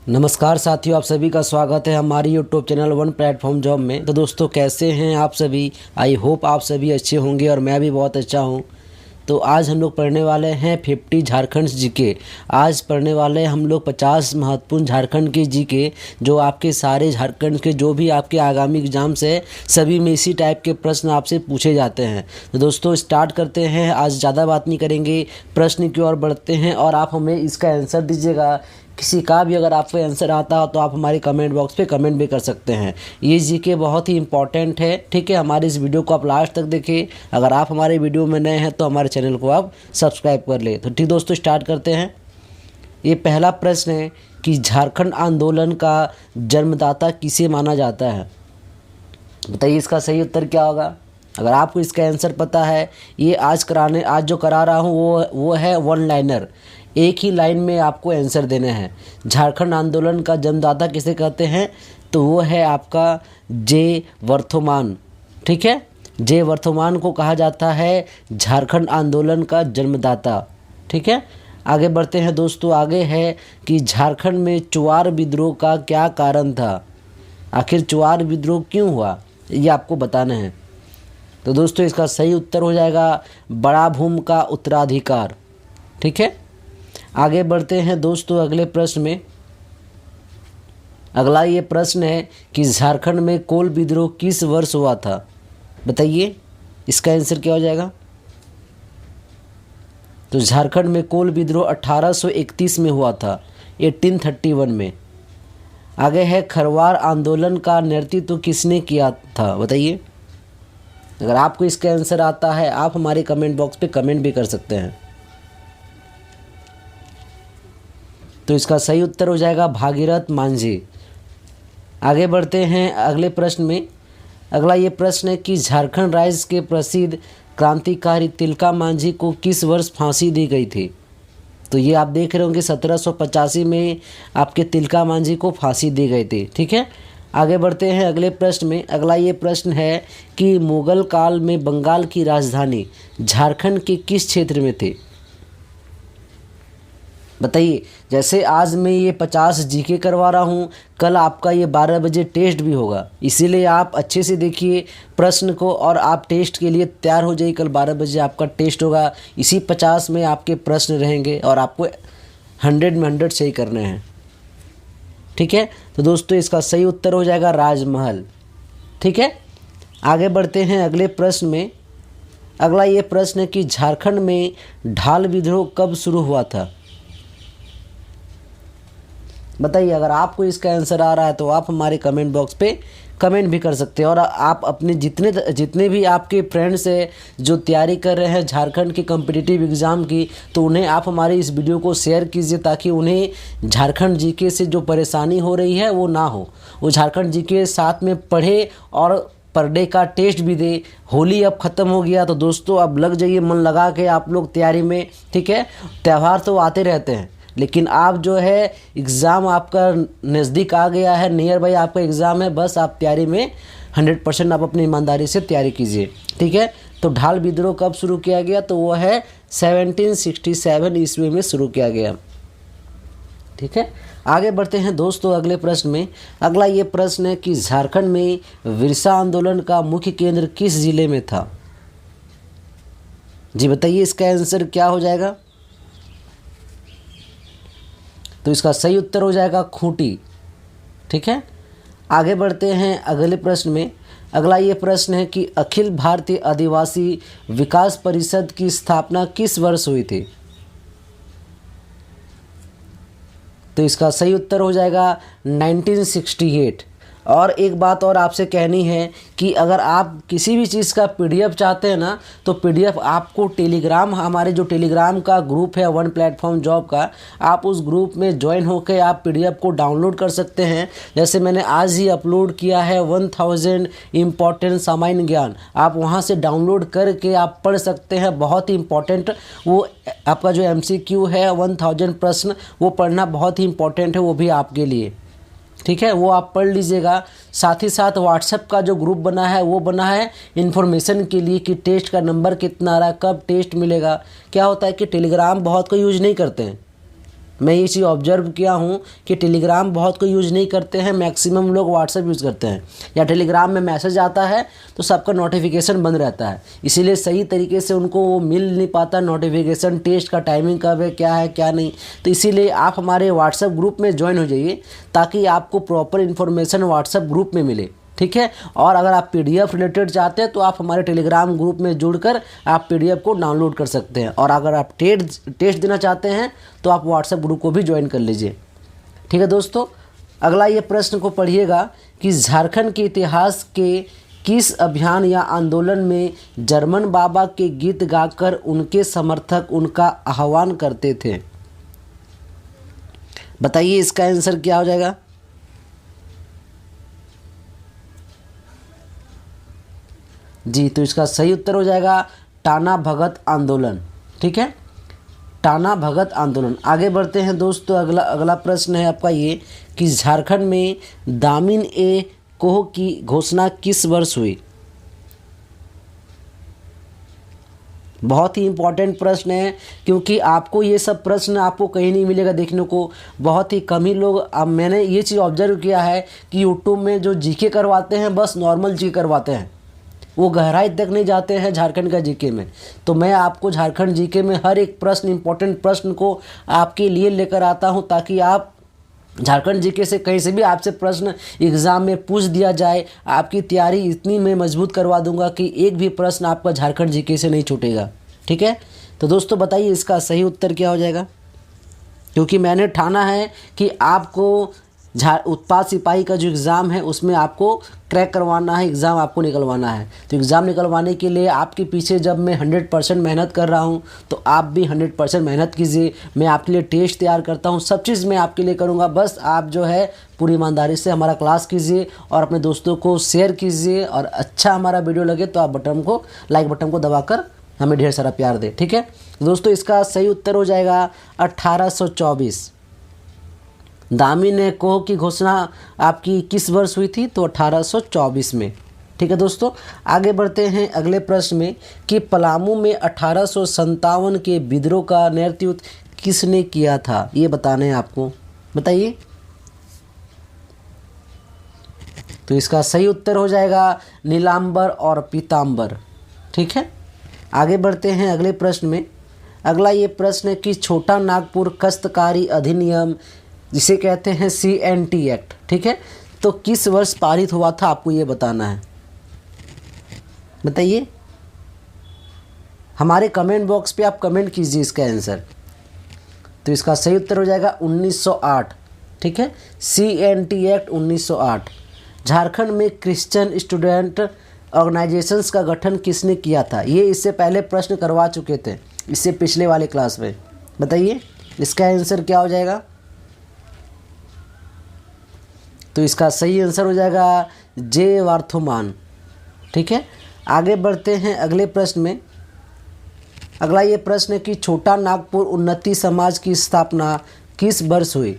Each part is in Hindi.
नमस्कार साथियों, आप सभी का स्वागत है हमारी YouTube channel one platform job में। तो दोस्तों, कैसे हैं आप सभी? आई होप आप सभी अच्छे होंगे और मैं भी बहुत अच्छा हूं। तो आज हम लोग पढ़ने वाले हैं 50 झारखंड जीके। आज पढ़ने वाले हैं हम लोग 50 महत्वपूर्ण झारखंड के जीके, जो आपके सारे झारखंड के जो भी आपके आगामी एग्जाम्स है सभी में इसी टाइप के प्रश्न आपसे पूछे जाते हैं। तो दोस्तों स्टार्ट करते हैं। आज ज़्यादा बात नहीं करेंगे, प्रश्न की ओर बढ़ते हैं और आप हमें इसका आंसर दीजिएगा। किसी का भी अगर आपको आंसर आता हो तो आप हमारे कमेंट बॉक्स पे कमेंट भी कर सकते हैं। ये जीके बहुत ही इंपॉर्टेंट है, ठीक है। हमारे इस वीडियो को आप लास्ट तक देखिए। अगर आप हमारे वीडियो में नए हैं तो हमारे चैनल को आप सब्सक्राइब कर ले। तो ठीक दोस्तों, स्टार्ट करते हैं। ये पहला प्रश्न है कि झारखंड आंदोलन का जन्मदाता किसे माना जाता है? बताइए इसका सही उत्तर क्या होगा। अगर आपको इसका आंसर पता है, ये आज जो करा रहा हूँ वो है वन लाइनर। एक ही लाइन में आपको आंसर देने हैं। झारखंड आंदोलन का जन्मदाता किसे कहते हैं? तो वो है आपका जे वर्धमान, ठीक है। जे वर्धमान को कहा जाता है झारखंड आंदोलन का जन्मदाता, ठीक है। आगे बढ़ते हैं दोस्तों। आगे है कि झारखंड में चुआर विद्रोह का क्या कारण था? आखिर चुआर विद्रोह क्यों हुआ, ये आपको बताना है। तो दोस्तों इसका सही उत्तर हो जाएगा बड़ा भूम का उत्तराधिकार, ठीक है। आगे बढ़ते हैं दोस्तों अगले प्रश्न में। अगला ये प्रश्न है कि झारखंड में कोल विद्रोह किस वर्ष हुआ था? बताइए इसका आंसर क्या हो जाएगा। तो झारखंड में कोल विद्रोह 1831 में हुआ था, 1831 में। आगे है खरवार आंदोलन का नेतृत्व किसने किया था? बताइए। अगर आपको इसका आंसर आता है आप हमारे कमेंट बॉक्स पे कमेंट भी कर सकते हैं। तो इसका सही उत्तर हो जाएगा भागीरथ मांझी। आगे बढ़ते हैं अगले प्रश्न में। अगला ये प्रश्न है कि झारखंड राज्य के प्रसिद्ध क्रांतिकारी तिलका मांझी को किस वर्ष फांसी दी गई थी? तो ये आप देख रहे होंगे 1785 में आपके तिलका मांझी को फांसी दी गई थी, ठीक है। आगे बढ़ते हैं अगले प्रश्न में। अगला ये प्रश्न है कि मुगल काल में बंगाल की राजधानी झारखंड के किस क्षेत्र में थी? बताइए। जैसे आज मैं ये 50 जीके करवा रहा हूँ, कल आपका ये 12 बजे टेस्ट भी होगा, इसीलिए आप अच्छे से देखिए प्रश्न को और आप टेस्ट के लिए तैयार हो जाइए। कल 12 बजे आपका टेस्ट होगा, इसी 50 में आपके प्रश्न रहेंगे और आपको 100 में 100 सही करने हैं, ठीक है। तो दोस्तों इसका सही उत्तर हो जाएगा राजमहल, ठीक है। आगे बढ़ते हैं अगले प्रश्न में। अगला ये प्रश्न है कि झारखंड में ढाल विद्रोह कब शुरू हुआ था? बताइए। अगर आपको इसका आंसर आ रहा है तो आप हमारे कमेंट बॉक्स पे कमेंट भी कर सकते हैं और आप अपने जितने भी आपके फ्रेंड्स हैं जो तैयारी कर रहे हैं झारखंड के कॉम्पिटिटिव एग्ज़ाम की, तो उन्हें आप हमारे इस वीडियो को शेयर कीजिए ताकि उन्हें झारखंड जीके से जो परेशानी हो रही है वो ना हो। वो झारखंड जीके साथ में पढ़े और पर डे का टेस्ट भी दे। होली अब ख़त्म हो गया तो दोस्तों अब लग जाइए मन लगा के आप लोग तैयारी में, ठीक है। त्यौहार तो आते रहते हैं लेकिन आप जो है एग्ज़ाम आपका नज़दीक आ गया है, नियर बाई आपका एग्ज़ाम है, बस आप तैयारी में 100% आप अपनी ईमानदारी से तैयारी कीजिए, ठीक है। तो ढाल विद्रोह कब शुरू किया गया? तो वो है 1767 ईस्वी में शुरू किया गया, ठीक है। आगे बढ़ते हैं दोस्तों अगले प्रश्न में। अगला ये प्रश्न है कि झारखंड में विरसा आंदोलन का मुख्य केंद्र किस जिले में था? जी बताइए इसका आंसर क्या हो जाएगा। तो इसका सही उत्तर हो जाएगा खूंटी, ठीक है। आगे बढ़ते हैं अगले प्रश्न में। अगला ये प्रश्न है कि अखिल भारतीय आदिवासी विकास परिषद की स्थापना किस वर्ष हुई थी? तो इसका सही उत्तर हो जाएगा 1968। और एक बात और आपसे कहनी है कि अगर आप किसी भी चीज़ का पीडीएफ चाहते हैं ना, तो पीडीएफ आपको टेलीग्राम, हमारे जो टेलीग्राम का ग्रुप है वन प्लेटफॉर्म जॉब का, आप उस ग्रुप में ज्वाइन होकर आप पीडीएफ को डाउनलोड कर सकते हैं। जैसे मैंने आज ही अपलोड किया है 1000 इम्पॉर्टेंट सामान्य ज्ञान, आप वहां से डाउनलोड करके आप पढ़ सकते हैं। बहुत ही इम्पॉर्टेंट वो आपका जो MCQ है 1000 प्रश्न, वो पढ़ना बहुत ही इम्पॉर्टेंट है, वो भी आपके लिए, ठीक है। वो आप पढ़ लीजिएगा। साथ ही साथ व्हाट्सएप का जो ग्रुप बना है वो बना है इन्फॉर्मेशन के लिए कि टेस्ट का नंबर कितना आ रहा है, कब टेस्ट मिलेगा। क्या होता है कि टेलीग्राम बहुत कोई यूज नहीं करते हैं, मैं ये चीज़ ऑब्जर्व किया हूँ कि टेलीग्राम बहुत कोई यूज़ नहीं करते हैं, मैक्सिमम लोग व्हाट्सएप यूज़ करते हैं, या टेलीग्राम में मैसेज आता है तो सबका नोटिफिकेशन बंद रहता है, इसीलिए सही तरीके से उनको वो मिल नहीं पाता नोटिफिकेशन, टेस्ट का टाइमिंग कब है क्या नहीं। तो इसीलिए आप हमारे व्हाट्सएप ग्रुप में ज्वाइन हो जाइए ताकि आपको प्रॉपर इन्फॉर्मेशन व्हाट्सएप ग्रुप में मिले, ठीक है। और अगर आप पीडीएफ रिलेटेड चाहते हैं तो आप हमारे टेलीग्राम ग्रुप में जुड़कर आप पीडीएफ को डाउनलोड कर सकते हैं, और अगर आप टेस्ट देना चाहते हैं तो आप व्हाट्सएप ग्रुप को भी ज्वाइन कर लीजिए, ठीक है दोस्तों। अगला ये प्रश्न को पढ़िएगा कि झारखंड के इतिहास के किस अभियान या आंदोलन में जर्मन बाबा के गीत गाकर उनके समर्थक उनका आह्वान करते थे। बताइए इसका आंसर क्या हो जाएगा। जी, तो इसका सही उत्तर हो जाएगा टाना भगत आंदोलन, ठीक है, टाना भगत आंदोलन। आगे बढ़ते हैं दोस्तों, अगला प्रश्न है आपका ये कि झारखंड में दामिन ए कोह की घोषणा किस वर्ष हुई। बहुत ही इम्पॉर्टेंट प्रश्न है, क्योंकि आपको ये सब प्रश्न आपको कहीं नहीं मिलेगा देखने को, बहुत ही कम ही लोग। अब मैंने ये चीज़ ऑब्जर्व किया है कि यूट्यूब में जो जीके करवाते हैं बस नॉर्मल जीके करवाते हैं, वो गहराई तक नहीं जाते हैं झारखंड का जीके में। तो मैं आपको झारखंड जीके में हर एक प्रश्न, इम्पोर्टेंट प्रश्न को आपके लिए लेकर आता हूं, ताकि आप झारखंड जीके से कहीं से भी आपसे प्रश्न एग्ज़ाम में पूछ दिया जाए, आपकी तैयारी इतनी मैं मजबूत करवा दूंगा कि एक भी प्रश्न आपका झारखंड जीके से नहीं छूटेगा, ठीक है। तो दोस्तों बताइए इसका सही उत्तर क्या हो जाएगा, क्योंकि मैंने ठाना है कि आपको उत्पाद सिपाही का जो एग्ज़ाम है उसमें आपको क्रैक करवाना है, एग्ज़ाम आपको निकलवाना है। तो एग्ज़ाम निकलवाने के लिए आपके पीछे जब मैं 100% मेहनत कर रहा हूं तो आप भी 100% मेहनत कीजिए। मैं आपके लिए टेस्ट तैयार करता हूं, सब चीज़ मैं आपके लिए करूंगा, बस आप जो है पूरी ईमानदारी से हमारा क्लास कीजिए और अपने दोस्तों को शेयर कीजिए, और अच्छा हमारा वीडियो लगे तो आप लाइक बटन को दबाकर हमें ढेर सारा प्यार दें, ठीक है दोस्तों। इसका सही उत्तर हो जाएगा 1824। दामिन कोह की घोषणा आपकी किस वर्ष हुई थी, तो 1824 में, ठीक है दोस्तों। आगे बढ़ते हैं अगले प्रश्न में कि पलामू में 1857 के विद्रोह का नेतृत्व किसने किया था, ये बताना है आपको, बताइए। तो इसका सही उत्तर हो जाएगा नीलांबर और पीतांबर, ठीक है। आगे बढ़ते हैं अगले प्रश्न में। अगला ये प्रश्न है कि छोटा नागपुर काश्तकारी अधिनियम, जिसे कहते हैं CNT एक्ट, ठीक है, तो किस वर्ष पारित हुआ था, आपको ये बताना है, बताइए। हमारे कमेंट बॉक्स पे आप कमेंट कीजिए इसका आंसर। तो इसका सही उत्तर हो जाएगा 1908, ठीक है, CNT एक्ट 1908। झारखंड में क्रिश्चियन स्टूडेंट ऑर्गेनाइजेशंस का गठन किसने किया था, ये इससे पहले प्रश्न करवा चुके थे, इससे पिछले वाले क्लास में। बताइए इसका आंसर क्या हो जाएगा। तो इसका सही आंसर हो जाएगा जे वार्थोमान, ठीक है। आगे बढ़ते हैं अगले प्रश्न में। अगला ये प्रश्न है कि छोटा नागपुर उन्नति समाज की स्थापना किस वर्ष हुई।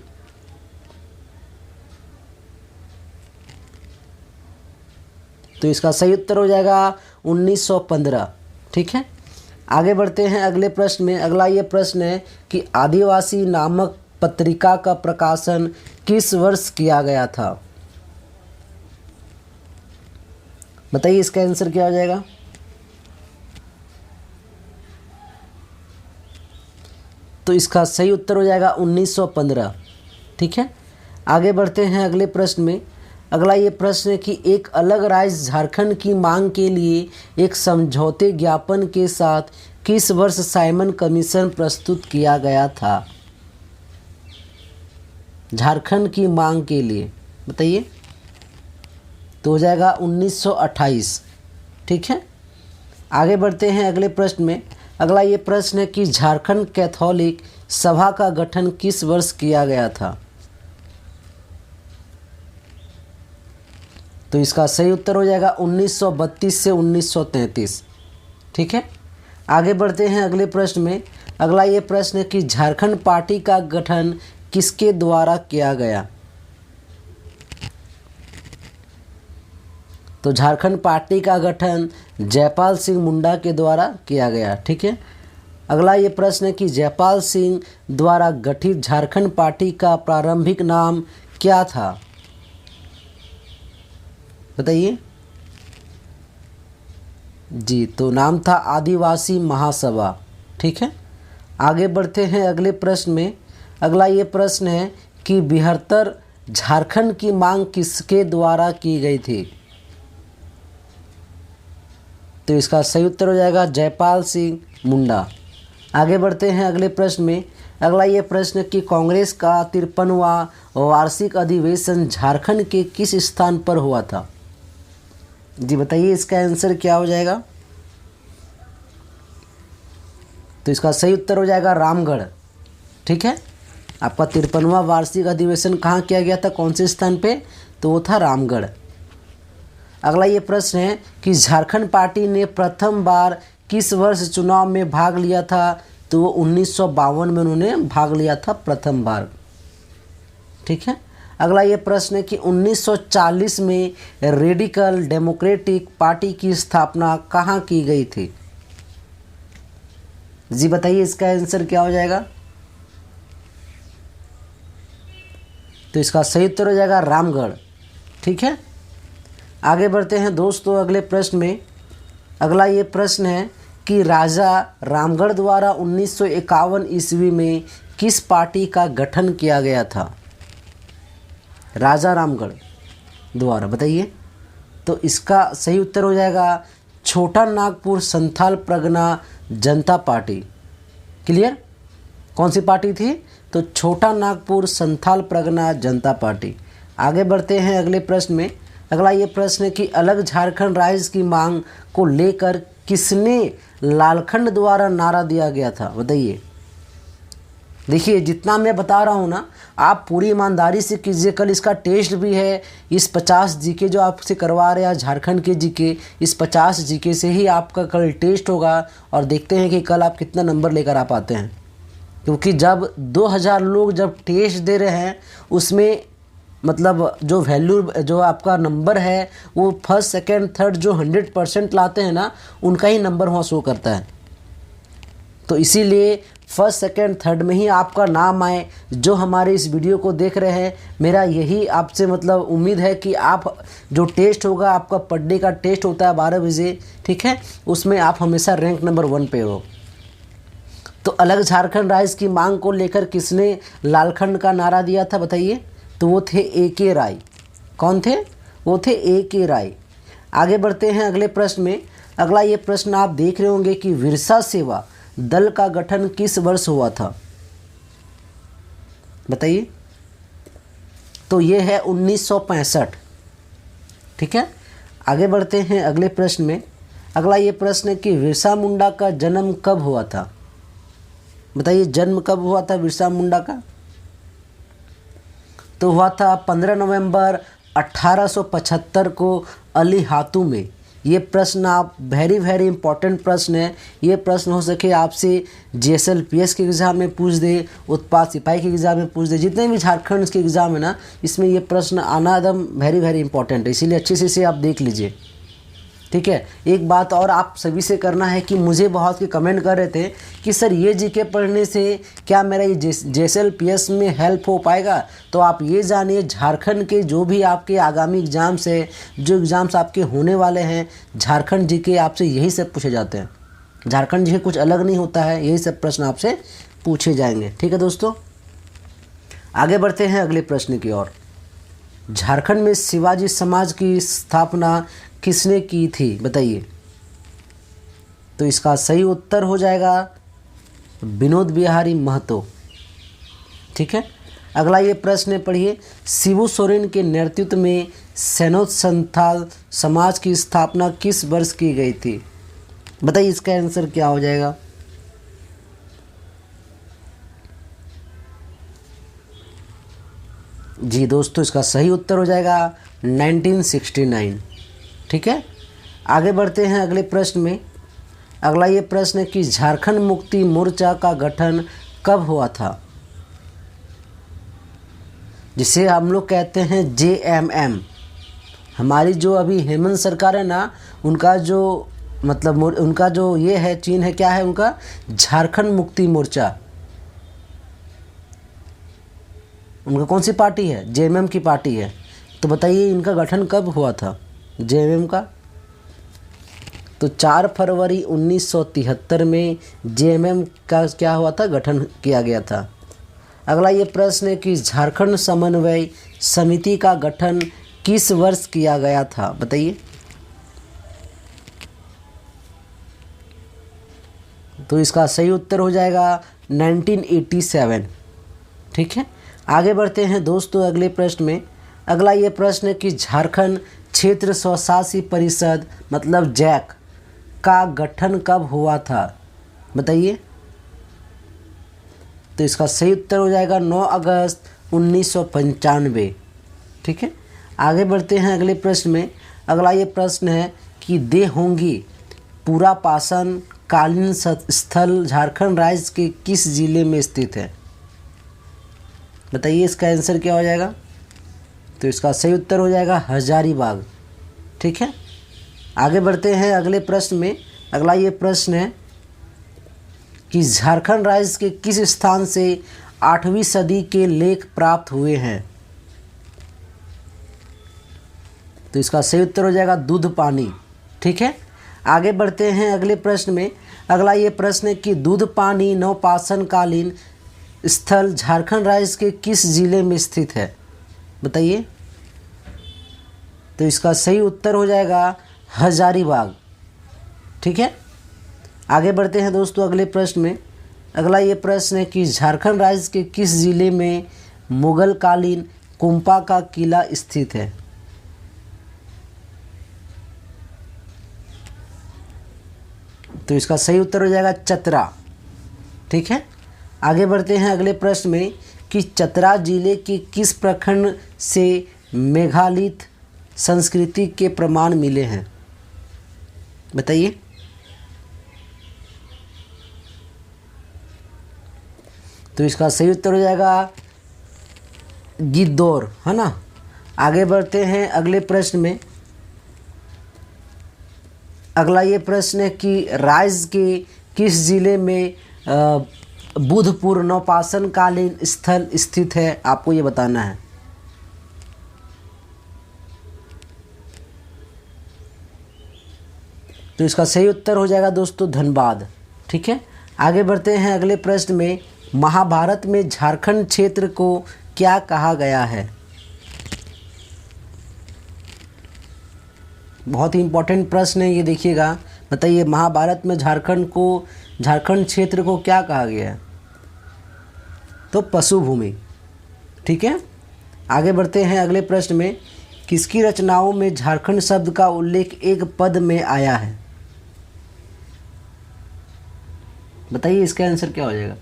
तो इसका सही उत्तर हो जाएगा 1915, ठीक है। आगे बढ़ते हैं अगले प्रश्न में। अगला ये प्रश्न है कि आदिवासी नामक पत्रिका का प्रकाशन किस वर्ष किया गया था। बताइए इसका आंसर क्या हो जाएगा। तो इसका सही उत्तर हो जाएगा 1915, ठीक है। आगे बढ़ते हैं अगले प्रश्न में। अगला ये प्रश्न है कि एक अलग राज्य झारखंड की मांग के लिए एक समझौते ज्ञापन के साथ किस वर्ष साइमन कमीशन प्रस्तुत किया गया था। झारखंड की मांग के लिए, बताइए। तो हो जाएगा 1928, ठीक है। आगे बढ़ते हैं अगले प्रश्न में। अगला ये प्रश्न है कि झारखंड कैथोलिक सभा का गठन किस वर्ष किया गया था। तो इसका सही उत्तर हो जाएगा 1932 से 1933, ठीक है। आगे बढ़ते हैं अगले प्रश्न में। अगला ये प्रश्न है कि झारखंड पार्टी का गठन किसके द्वारा किया गया। तो झारखंड पार्टी का गठन जयपाल सिंह मुंडा के द्वारा किया गया, ठीक है। अगला ये प्रश्न है कि जयपाल सिंह द्वारा गठित झारखंड पार्टी का प्रारंभिक नाम क्या था? बताइए। जी, तो नाम था आदिवासी महासभा। ठीक है, आगे बढ़ते हैं अगले प्रश्न में। अगला ये प्रश्न है कि बृहत्तर झारखंड की मांग किसके द्वारा की गई थी? तो इसका सही उत्तर हो जाएगा जयपाल सिंह मुंडा। आगे बढ़ते हैं अगले प्रश्न में। अगला ये प्रश्न कि कांग्रेस का 53वां वार्षिक अधिवेशन झारखंड के किस स्थान पर हुआ था? जी बताइए, इसका आंसर क्या हो जाएगा? तो इसका सही उत्तर हो जाएगा रामगढ़। ठीक है, आपका 53वां वार्षिक अधिवेशन कहाँ किया गया था, कौन से स्थान पे? तो वो था रामगढ़। अगला ये प्रश्न है कि झारखंड पार्टी ने प्रथम बार किस वर्ष चुनाव में भाग लिया था? तो वो 1952 में उन्होंने भाग लिया था प्रथम बार। ठीक है, अगला ये प्रश्न है कि 1940 में रेडिकल डेमोक्रेटिक पार्टी की स्थापना कहाँ की गई थी? जी बताइए, इसका आंसर क्या हो जाएगा? तो इसका सही उत्तर हो जाएगा रामगढ़। ठीक है, आगे बढ़ते हैं दोस्तों अगले प्रश्न में। अगला ये प्रश्न है कि राजा रामगढ़ द्वारा 1951 ईस्वी में किस पार्टी का गठन किया गया था? राजा रामगढ़ द्वारा, बताइए। तो इसका सही उत्तर हो जाएगा छोटा नागपुर संथाल परगना जनता पार्टी। क्लियर, कौन सी पार्टी थी? तो छोटा नागपुर संथाल परगना जनता पार्टी। आगे बढ़ते हैं अगले प्रश्न में। अगला ये प्रश्न है कि अलग झारखंड राज्य की मांग को लेकर किसने लालखंड द्वारा नारा दिया गया था? बताइए। देखिए, जितना मैं बता रहा हूँ ना, आप पूरी ईमानदारी से कीजिए। कल इसका टेस्ट भी है। इस 50 जीके जो आपसे करवा रहे हैं झारखंड के जीके, इस 50 जीके से ही आपका कल टेस्ट होगा और देखते हैं कि कल आप कितना नंबर लेकर आ पाते हैं। क्योंकि जब 2000 लोग जब टेस्ट दे रहे हैं, उसमें मतलब जो वैल्यू जो आपका नंबर है वो फर्स्ट सेकंड थर्ड जो 100% लाते हैं ना, उनका ही नंबर वहाँ शो करता है। तो इसीलिए फर्स्ट सेकंड थर्ड में ही आपका नाम आए। जो हमारे इस वीडियो को देख रहे हैं, मेरा यही आपसे मतलब उम्मीद है कि आप जो टेस्ट होगा, आपका पर डे का टेस्ट होता है 12 बजे, ठीक है, उसमें आप हमेशा रैंक नंबर 1 पे हो। तो अलग झारखंड राज्य की मांग को लेकर किसने लालखंड का नारा दिया था? बताइए। तो वो थे A.K. राय। कौन थे? वो थे A.K. राय। आगे बढ़ते हैं अगले प्रश्न में। अगला ये प्रश्न आप देख रहे होंगे कि विरसा सेवा दल का गठन किस वर्ष हुआ था? बताइए। तो ये है 1965। ठीक है, आगे बढ़ते हैं अगले प्रश्न में। अगला ये प्रश्न है कि बिरसा मुंडा का जन्म कब हुआ था? बताइए, जन्म कब हुआ था बिरसा मुंडा का? तो हुआ था 15 नवंबर 1875 को अलीहातू में। ये प्रश्न आप वेरी इंपॉर्टेंट प्रश्न है। ये प्रश्न हो सके आपसे JSLPS के एग्ज़ाम में पूछ दे, उत्पाद सिपाही के एग्ज़ाम में पूछ दे, जितने भी झारखंड के एग्ज़ाम है ना, इसमें ये प्रश्न आना एकदम वेरी इंपॉर्टेंट है। इसीलिए अच्छे से इसे आप देख लीजिए। ठीक है, एक बात और आप सभी से करना है कि मुझे बहुत के कमेंट कर रहे थे कि सर ये जीके पढ़ने से क्या मेरा ये JSLPS में हेल्प हो पाएगा? तो आप ये जानिए, झारखंड के जो भी आपके आगामी एग्ज़ाम्स है, जो एग्ज़ाम्स आपके होने वाले हैं, झारखंड जीके आपसे यही सब पूछे जाते हैं। झारखंड जीके कुछ अलग नहीं होता है, यही सब प्रश्न आपसे पूछे जाएंगे। ठीक है दोस्तों, आगे बढ़ते हैं अगले प्रश्न की ओर। झारखंड में शिवाजी समाज की स्थापना किसने की थी? बताइए। तो इसका सही उत्तर हो जाएगा विनोद बिहारी महतो। ठीक है, अगला ये प्रश्न पढ़िए। शिबू सोरेन के नेतृत्व में सैनोद संथाल समाज की स्थापना किस वर्ष की गई थी? बताइए, इसका आंसर क्या हो जाएगा? जी दोस्तों, इसका सही उत्तर हो जाएगा 1969। ठीक है, आगे बढ़ते हैं अगले प्रश्न में। अगला ये प्रश्न है कि झारखंड मुक्ति मोर्चा का गठन कब हुआ था? जिसे हम लोग कहते हैं JMM। हमारी जो अभी हेमंत सरकार है ना, उनका जो मतलब उनका जो ये है चिन्ह है, क्या है उनका? झारखंड मुक्ति मोर्चा। उनका कौन सी पार्टी है? जेएमएम की पार्टी है। तो बताइए इनका गठन कब हुआ था जेएमएम का? तो 4 फरवरी 1973 में जेएमएम का क्या हुआ था? गठन किया गया था। अगला ये प्रश्न है कि झारखंड समन्वय समिति का गठन किस वर्ष किया गया था? बताइए। तो इसका सही उत्तर हो जाएगा 1987। ठीक है, आगे बढ़ते हैं दोस्तों अगले प्रश्न में। अगला ये प्रश्न है कि झारखंड क्षेत्र स्वशासी परिषद मतलब जैक का गठन कब हुआ था? बताइए। तो इसका सही उत्तर हो जाएगा 9 अगस्त 1995। ठीक है, आगे बढ़ते हैं अगले प्रश्न में। अगला ये प्रश्न है कि देहोंगी पूरा पाषाण कालीन स्थल झारखंड राज्य के किस जिले में स्थित है? बताइए इसका आंसर क्या हो जाएगा? तो इसका सही उत्तर हो जाएगा हजारीबाग। ठीक है, आगे बढ़ते हैं अगले प्रश्न में। अगला ये प्रश्न है कि झारखंड राज्य के किस स्थान से 8वीं सदी के लेख प्राप्त हुए हैं? तो इसका सही उत्तर हो जाएगा दूध पानी। ठीक है, आगे बढ़ते हैं अगले प्रश्न में। अगला ये प्रश्न है कि दूध पानी नवपाषाण कालीन स्थल झारखंड राज्य के किस जिले में स्थित है? बताइए। तो इसका सही उत्तर हो जाएगा हजारीबाग। ठीक है, आगे बढ़ते हैं दोस्तों अगले प्रश्न में। अगला ये प्रश्न है कि झारखंड राज्य के किस जिले में मुगल कालीन कुंपा का किला स्थित है? तो इसका सही उत्तर हो जाएगा चतरा। ठीक है, आगे बढ़ते हैं अगले प्रश्न में कि चतरा जिले के किस प्रखंड से मेघालित संस्कृति के प्रमाण मिले हैं? बताइए। तो इसका सही उत्तर हो जाएगा गिद्धौर, है ना। आगे बढ़ते हैं अगले प्रश्न में। अगला ये प्रश्न है कि राज्य के किस जिले में बुधपुर नवपाषाण कालीन स्थल स्थित है? आपको ये बताना है। तो इसका सही उत्तर हो जाएगा दोस्तों धनबाद। ठीक है, आगे बढ़ते हैं अगले प्रश्न में। महाभारत में झारखंड क्षेत्र को क्या कहा गया है? बहुत ही इम्पोर्टेंट प्रश्न है ये, देखिएगा। बताइए महाभारत में झारखंड क्षेत्र को क्या कहा गया है? तो पशु भूमि। ठीक है, आगे बढ़ते हैं अगले प्रश्न में। किसकी रचनाओं में झारखंड शब्द का उल्लेख एक पद में आया है? बताइए इसका आंसर क्या हो जाएगा?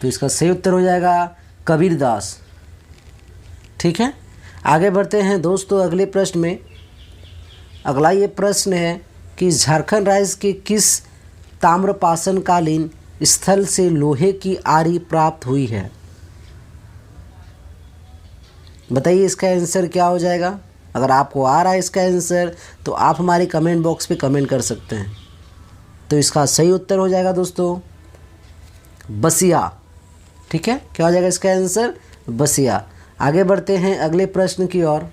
तो इसका सही उत्तर हो जाएगा कबीरदास। ठीक है, आगे बढ़ते हैं दोस्तों अगले प्रश्न में। अगला ये प्रश्न है कि झारखंड राज्य के किस ताम्रपाषाण कालीन स्थल से लोहे की आरी प्राप्त हुई है? बताइए इसका आंसर क्या हो जाएगा? अगर आपको आ रहा है इसका आंसर तो आप हमारे कमेंट बॉक्स पे कमेंट कर सकते हैं। तो इसका सही उत्तर हो जाएगा दोस्तों बसिया। ठीक है, क्या हो जाएगा इसका आंसर? बसिया। आगे बढ़ते हैं अगले प्रश्न की ओर।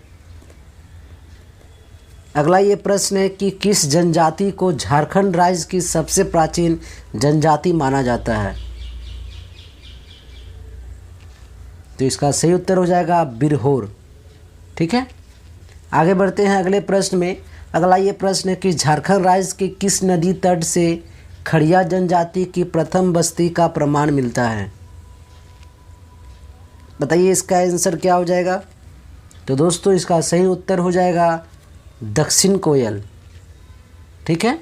अगला ये प्रश्न है कि किस जनजाति को झारखंड राज्य की सबसे प्राचीन जनजाति माना जाता है? तो इसका सही उत्तर हो जाएगा बिरहोर। ठीक है, आगे बढ़ते हैं अगले प्रश्न में। अगला ये प्रश्न है कि झारखंड राज्य के किस नदी तट से खड़िया जनजाति की प्रथम बस्ती का प्रमाण मिलता है? बताइए इसका आंसर क्या हो जाएगा? तो दोस्तों इसका सही उत्तर हो जाएगा दक्षिण कोयल। ठीक है,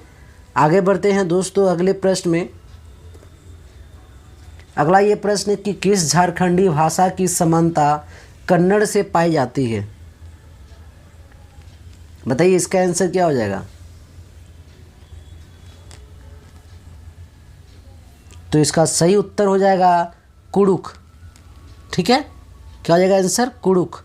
आगे बढ़ते हैं दोस्तों अगले प्रश्न में। अगला ये प्रश्न है कि किस झारखंडी भाषा की समानता कन्नड़ से पाई जाती है? बताइए इसका आंसर क्या हो जाएगा? तो इसका सही उत्तर हो जाएगा कुड़ुक। ठीक है, क्या हो जाएगा आंसर? कुड़ुक।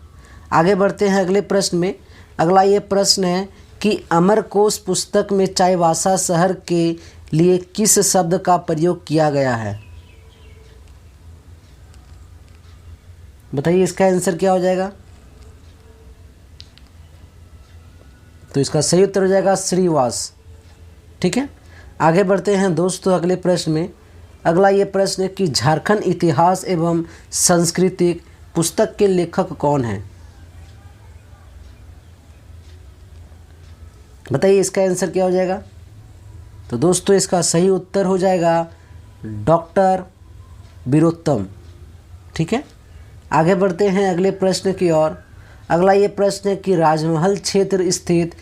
आगे बढ़ते हैं अगले प्रश्न में। अगला ये प्रश्न है कि अमरकोश पुस्तक में चाईबासा शहर के लिए किस शब्द का प्रयोग किया गया है? बताइए इसका आंसर क्या हो जाएगा? तो इसका सही उत्तर हो जाएगा श्रीवास। ठीक है, आगे बढ़ते हैं दोस्तों अगले प्रश्न में। अगला ये प्रश्न है कि झारखंड इतिहास एवं सांस्कृतिक पुस्तक के लेखक कौन हैं? बताइए इसका आंसर क्या हो जाएगा? तो दोस्तों इसका सही उत्तर हो जाएगा डॉक्टर वीरोत्तम। ठीक है, आगे बढ़ते हैं अगले प्रश्न की ओर। अगला ये प्रश्न है कि राजमहल क्षेत्र स्थित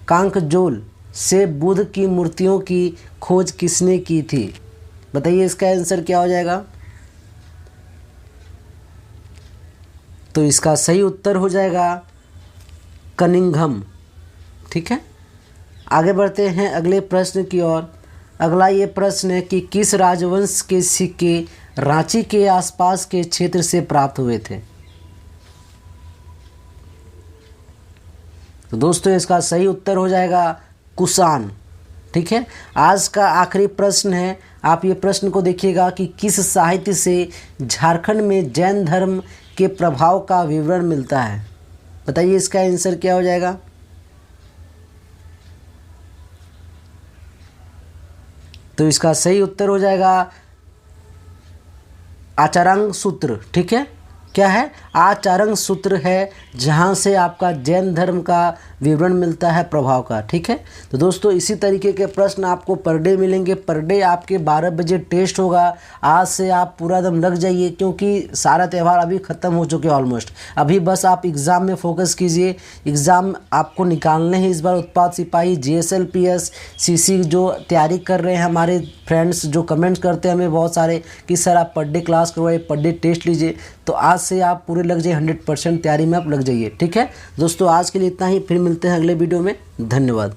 कांकजोल से बुद्ध की मूर्तियों की खोज किसने की थी? बताइए इसका आंसर क्या हो जाएगा? तो इसका सही उत्तर हो जाएगा कनिंघम। ठीक है, आगे बढ़ते हैं अगले प्रश्न की ओर। अगला ये प्रश्न है कि किस राजवंश के सिक्के रांची के आसपास के क्षेत्र से प्राप्त हुए थे? तो दोस्तों इसका सही उत्तर हो जाएगा कुषाण। ठीक है, आज का आखिरी प्रश्न है, आप ये प्रश्न को देखिएगा कि किस साहित्य से झारखंड में जैन धर्म के प्रभाव का विवरण मिलता है? बताइए इसका आंसर क्या हो जाएगा? तो इसका सही उत्तर हो जाएगा आचार्य सूत्र। ठीक है, क्या है? आचार्य सूत्र है, जहाँ से आपका जैन धर्म का विवरण मिलता है प्रभाव का। ठीक है, तो दोस्तों इसी तरीके के प्रश्न आपको पर डे मिलेंगे। पर डे आपके 12 बजे टेस्ट होगा। आज से आप पूरा दम लग जाइए, क्योंकि सारा त्यौहार अभी ख़त्म हो चुके ऑलमोस्ट। अभी बस आप एग्ज़ाम में फोकस कीजिए। एग्ज़ाम आपको निकालने हैं इस बार। उत्पाद सिपाही, GSLPS, CC जो तैयारी कर रहे हैं हमारे फ्रेंड्स, जो कमेंट्स करते हैं हमें बहुत सारे कि सर आप पर डे क्लास करवाइए, पर डे टेस्ट लीजिए, तो आज से आप पूरे लग जाइए, 100% तैयारी में आप लग जाइए। ठीक है दोस्तों, आज के लिए इतना ही। फिर मिलते हैं अगले वीडियो में। धन्यवाद।